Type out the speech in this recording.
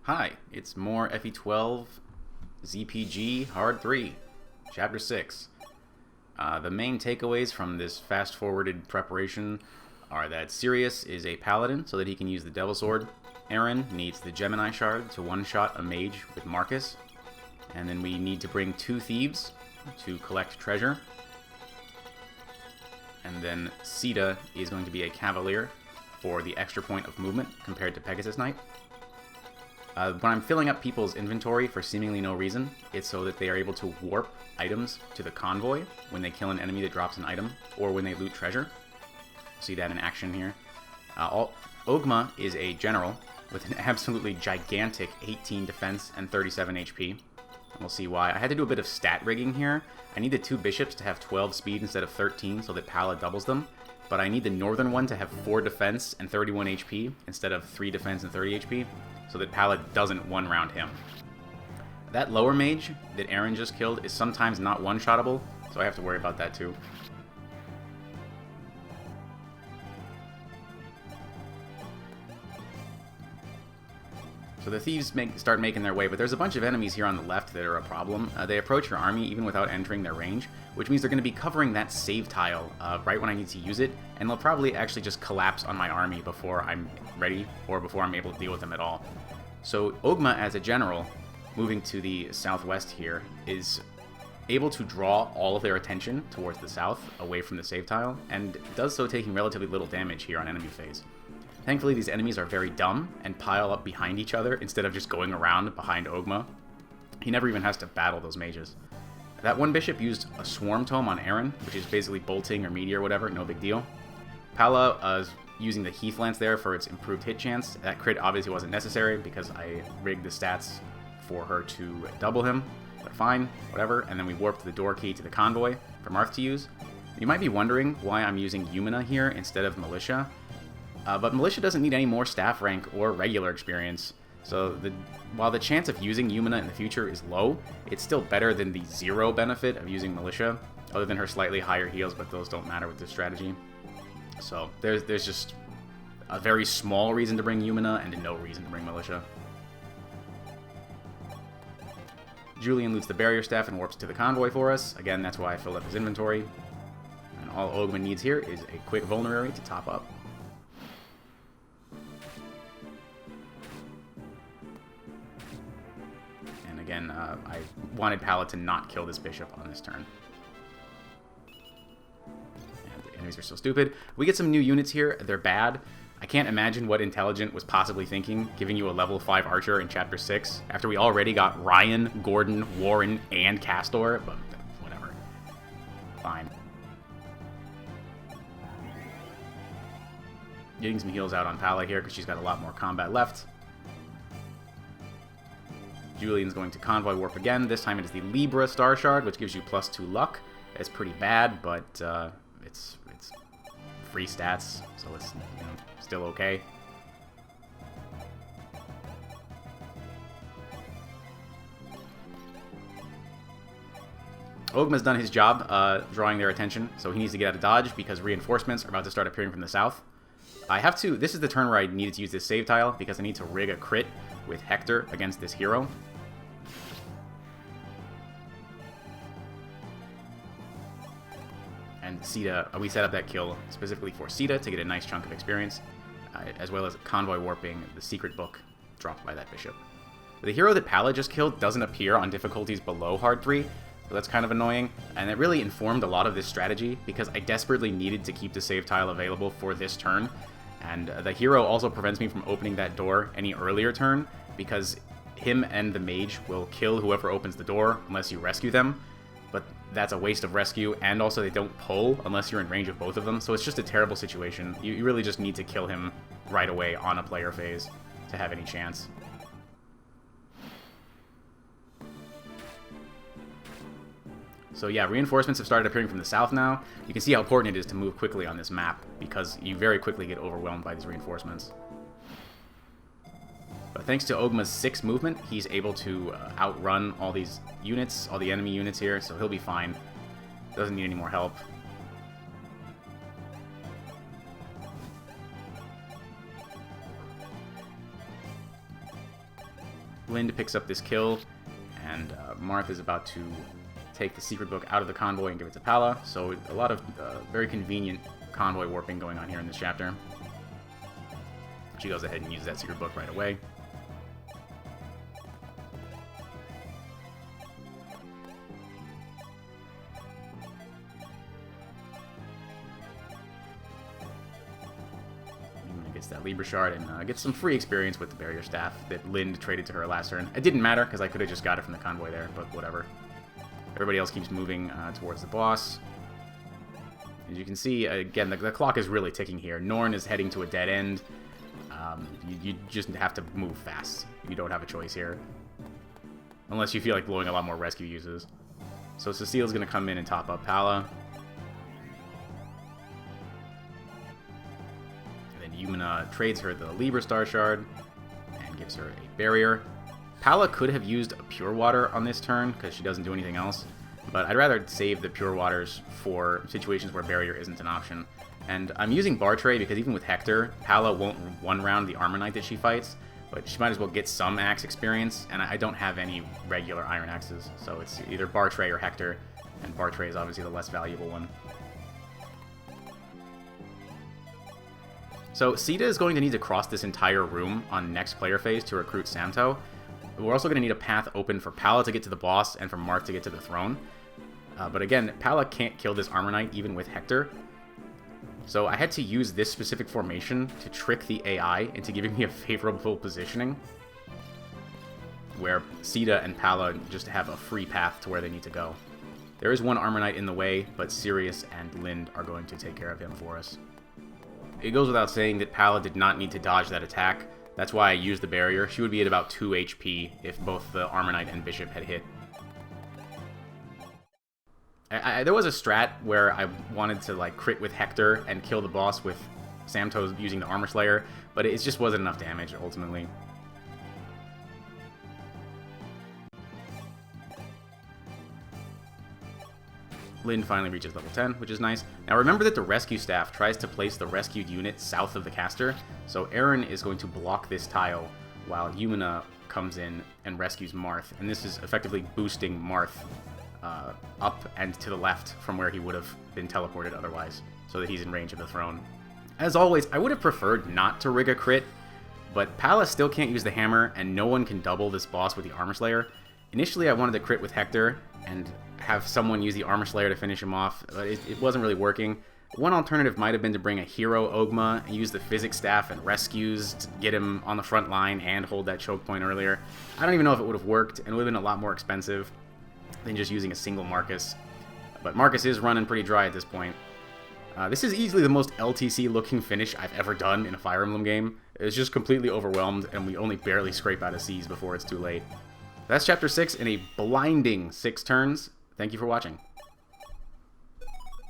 Hi, it's more FE12 ZPG Hard 3, Chapter 6. The main takeaways from this fast-forwarded preparation are that Sirius is a paladin so that he can use the Devil Sword. Aaron needs the Gemini Shard to one-shot a mage with Marcus. And then we need to bring 2 thieves to collect treasure. And then Sita is going to be a cavalier for the extra point of movement compared to Pegasus Knight. When I'm filling up people's inventory for seemingly no reason, it's so that they are able to warp items to the convoy when they kill an enemy that drops an item, or when they loot treasure. See that in action here. Ogma is a general with an absolutely gigantic 18 defense and 37 HP. We'll see why. I had to do a bit of stat rigging here. I need the 2 bishops to have 12 speed instead of 13 so that Pala doubles them. But I need the northern one to have 4 defense and 31 HP instead of 3 defense and 30 HP so that Pala doesn't one-round him. That lower mage that Aaron just killed is sometimes not one-shottable, so I have to worry about that too. So the thieves start making their way, but there's a bunch of enemies here on the left that are a problem. They approach your army even without entering their range, which means they're going to be covering that save tile right when I need to use it, and they'll probably actually just collapse on my army before I'm ready, or before I'm able to deal with them at all. So Ogma, as a general, moving to the southwest here, is able to draw all of their attention towards the south, away from the save tile, and does so taking relatively little damage here on enemy phase. Thankfully, these enemies are very dumb and pile up behind each other instead of just going around behind Ogma. He never even has to battle those mages. That one bishop used a Swarm Tome on Aaron, which is basically bolting or meteor or whatever, no big deal. Pala is using the Heath Lance there for its improved hit chance. That crit obviously wasn't necessary because I rigged the stats for her to double him, but fine, whatever. And then we warped the door key to the convoy for Marth to use. You might be wondering why I'm using Umina here instead of Militia. But Militia doesn't need any more staff rank or regular experience, so while the chance of using Umina in the future is low, it's still better than the 0 benefit of using Militia, other than her slightly higher heals, but those don't matter with this strategy. So there's just a very small reason to bring Umina and no reason to bring Militia. Julian loots the barrier staff and warps to the convoy for us. Again, that's why I filled up his inventory. And all Ogma needs here is a quick vulnerary to top up. Again, I wanted Pala to not kill this bishop on this turn. And the enemies are so stupid. We get some new units here. They're bad. I can't imagine what Intelligent was possibly thinking, giving you a level 5 archer in Chapter 6, after we already got Ryan, Gordon, Warren, and Castor, but whatever. Fine. Getting some heals out on Pala here, because she's got a lot more combat left. Julian's going to Convoy Warp again. This time it is the Libra Star Shard, which gives you +2 luck. It's pretty bad, but it's free stats, so it's still okay. Ogma's done his job drawing their attention, so he needs to get out of dodge because reinforcements are about to start appearing from the south. I have to... This is the turn where I needed to use this save tile because I need to rig a crit with Hector against this hero. And Sita, we set up that kill specifically for Sita to get a nice chunk of experience, as well as convoy warping the secret book dropped by that bishop. The hero that Pala just killed doesn't appear on difficulties below Hard 3, so that's kind of annoying, and it really informed a lot of this strategy because I desperately needed to keep the save tile available for this turn, and the hero also prevents me from opening that door any earlier turn because him and the mage will kill whoever opens the door unless you rescue them, but that's a waste of rescue, and also they don't pull unless you're in range of both of them, so it's just a terrible situation. You really just need to kill him right away on a player phase to have any chance. So yeah, reinforcements have started appearing from the south now. You can see how important it is to move quickly on this map, because you very quickly get overwhelmed by these reinforcements. But thanks to Ogma's 6 movement, he's able to outrun all these units, all the enemy units here, so he'll be fine. Doesn't need any more help. Lind picks up this kill, and Marth is about to take the secret book out of the convoy and give it to Pala. So a lot of very convenient convoy warping going on here in this chapter. She goes ahead and uses that secret book right away. Gets that Libra Shard and gets some free experience with the barrier staff that Lind traded to her last turn. It didn't matter because I could have just got it from the convoy there, but whatever. Everybody else keeps moving towards the boss. As you can see, again, the clock is really ticking here. Norn is heading to a dead end. You just have to move fast. You don't have a choice here. Unless you feel like blowing a lot more rescue uses. So Cecile's going to come in and top up Pala. And then Yumina trades her the Libra Star Shard and gives her a barrier. Pala could have used a Pure Water on this turn because she doesn't do anything else. But I'd rather save the Pure Waters for situations where barrier isn't an option. And I'm using Bartray because even with Hector, Pala won't one-round the Armor Knight that she fights, but she might as well get some axe experience, and I don't have any regular Iron Axes, so it's either Bartray or Hector, and Bartray is obviously the less valuable one. So Sita is going to need to cross this entire room on next player phase to recruit Samto. We're also going to need a path open for Pala to get to the boss and for Marth to get to the throne. But again, Pala can't kill this Armor Knight even with Hector. So I had to use this specific formation to trick the AI into giving me a favorable positioning, where Sita and Pala just have a free path to where they need to go. There is one Armor Knight in the way, but Sirius and Lind are going to take care of him for us. It goes without saying that Pala did not need to dodge that attack. That's why I used the barrier. She would be at about 2 HP if both the Armor Knight and Bishop had hit. There was a strat where I wanted to like crit with Hector and kill the boss with Samto using the Armor Slayer, but it just wasn't enough damage ultimately. Lind finally reaches level 10, which is nice. Now remember that the rescue staff tries to place the rescued unit south of the caster, so Aaron is going to block this tile while Yumina comes in and rescues Marth, and this is effectively boosting Marth up and to the left from where he would have been teleported otherwise, so that he's in range of the throne. As always, I would have preferred not to rig a crit, but Pala still can't use the hammer, and no one can double this boss with the Armor Slayer. Initially, I wanted to crit with Hector and have someone use the Armor Slayer to finish him off, but it wasn't really working. One alternative might have been to bring a hero Ogma and use the Physics Staff and Rescues to get him on the front line and hold that choke point earlier. I don't even know if it would have worked, and it would have been a lot more expensive than just using a single Marcus. But Marcus is running pretty dry at this point. This is easily the most LTC-looking finish I've ever done in a Fire Emblem game. It's just completely overwhelmed, and we only barely scrape out of C's before it's too late. That's Chapter 6 in a blinding 6 turns. Thank you for watching.